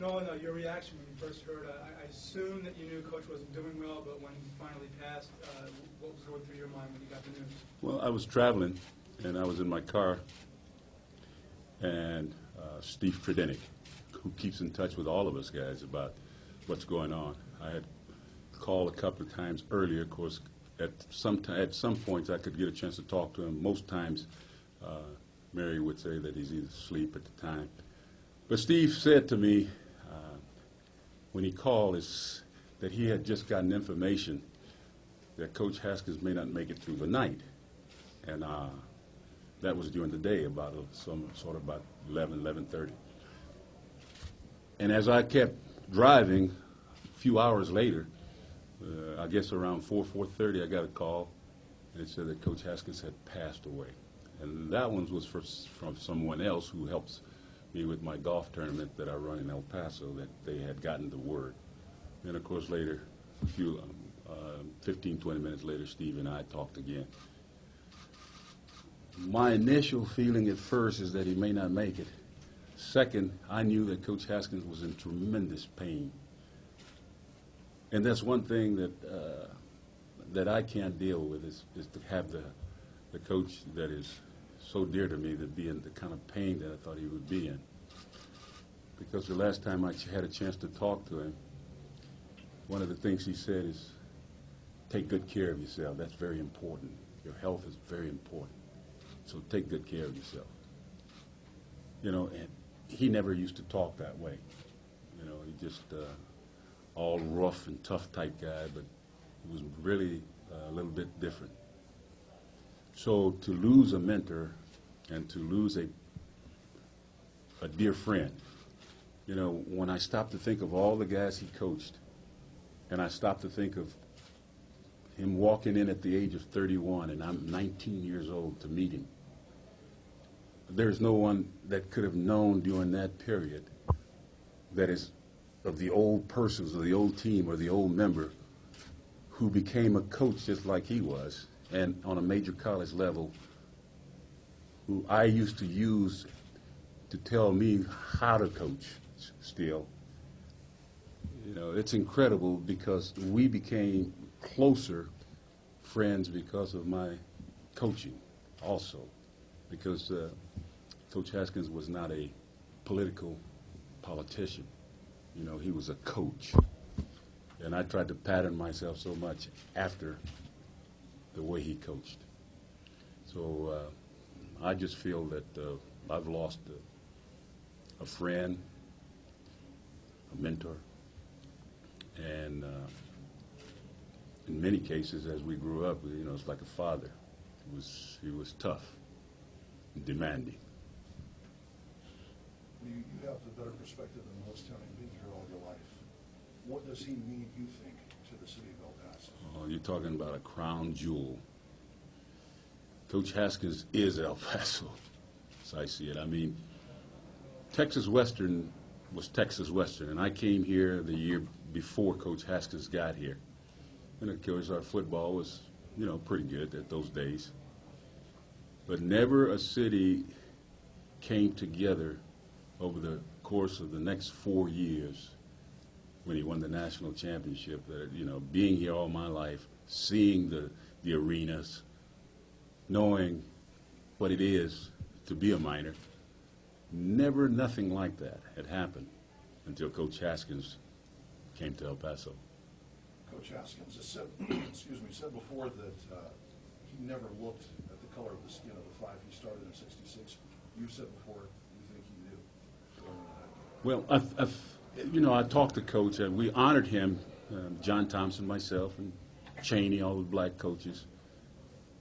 No, no, your reaction when you first heard, I assume that you knew Coach wasn't doing well, but when he finally passed, what was going through your mind when you got the news? Well, I was traveling, and I was in my car, and Steve Tredenik, who keeps in touch with all of us guys about what's going on. I had called a couple of times earlier. Of course, at some points I could get a chance to talk to him. Most times, Mary would say that he's either asleep at the time. But Steve said to me when he called is that he had just gotten information that Coach Haskins may not make it through the night, and that was during the day, about about 11:30. And as I kept driving, a few hours later, I guess around 4:30, I got a call, and it said that Coach Haskins had passed away. And that one was from someone else who helps me with my golf tournament that I run in El Paso, that they had gotten the word. And of course later, a few 15, 20 minutes later, Steve and I talked again. My initial feeling at first is that he may not make it. Second, I knew that Coach Haskins was in tremendous pain. And that's one thing that I can't deal with is to have the coach that is so dear to me to be in the kind of pain that I thought he would be in. Because the last time I had a chance to talk to him, one of the things he said is, take good care of yourself. That's very important. Your health is very important. So take good care of yourself. You know, and he never used to talk that way. You know, he just all rough and tough type guy, but he was really a little bit different. So to lose a mentor and to lose a dear friend, you know, when I stopped to think of all the guys he coached, and I stopped to think of him walking in at the age of 31, and I'm 19 years old to meet him, there's no one that could have known during that period that is of the old persons or the old team or the old member who became a coach just like he was, and on a major college level, who I used to use to tell me how to coach still. You know, it's incredible because we became closer friends because of my coaching also, because Coach Haskins was not a politician. You know, he was a coach. And I tried to pattern myself so much after the way he coached. So I just feel that I've lost a friend, a mentor, and in many cases, as we grew up, you know, it's like a father. He was tough and demanding. You have a better perspective than most, having been here all your life. What does he mean, you think, to the city of El Paso? Oh, you're talking about a crown jewel. Coach Haskins is El Paso, as I see it. I mean, Texas Western was Texas Western, and I came here the year before Coach Haskins got here. And of course, our football was, you know, pretty good at those days. But never a city came together over the course of the next 4 years when he won the national championship. That, you know, being here all my life, seeing the arenas, knowing what it is to be a Miner, never nothing like that had happened until Coach Haskins came to El Paso. Coach Haskins has said, said before that he never looked at the color of the skin of the five he started in '66. You said before you think he knew. Well, you know, I talked to Coach, and we honored him, John Thompson, myself, and Cheney, all the black coaches,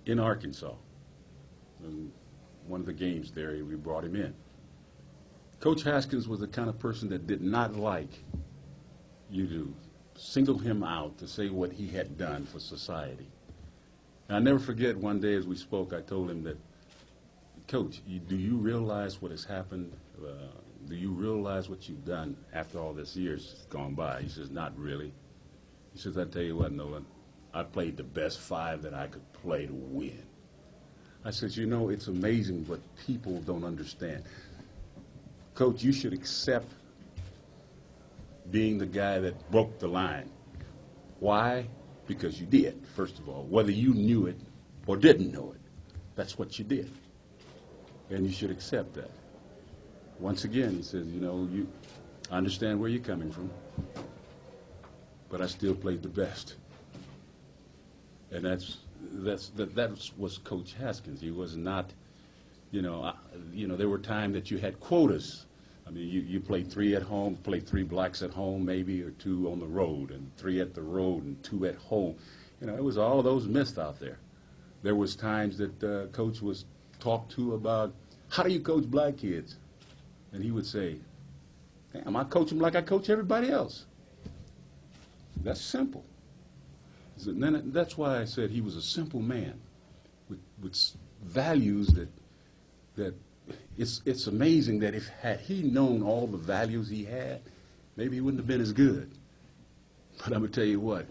in Arkansas. And one of the games there, we brought him in. Coach Haskins was the kind of person that did not like you to single him out to say what he had done for society. And I'll never forget one day as we spoke, I told him that, Coach, do you realize what has happened? Do you realize what you've done after all this years gone by? He says, not really. He says, I tell you what, Nolan, I played the best five that I could play to win. I said, you know, it's amazing what people don't understand. Coach, you should accept being the guy that broke the line. Why? Because you did, first of all. Whether you knew it or didn't know it, that's what you did. And you should accept that. Once again, he says, you know, I understand where you're coming from, but I still played the best. And that was Coach Haskins. He was not, there were times that you had quotas. I mean, you played 3 at home, played 3 blocks at home maybe, or 2 on the road, and 3 at the road and 2 at home. It was all of those myths out there. There was times that Coach was talked to about, how do you coach black kids? And he would say, damn, I coach them like I coach everybody else. That's simple. And then that's why I said he was a simple man with values that it's amazing that had he known all the values he had, maybe he wouldn't have been as good. But I'm going to tell you what,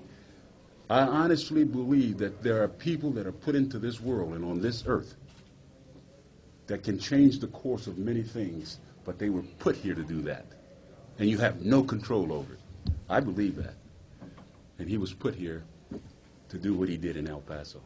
I honestly believe that there are people that are put into this world and on this earth that can change the course of many things, but they were put here to do that. And you have no control over it. I believe that. And he was put here to do what he did in El Paso.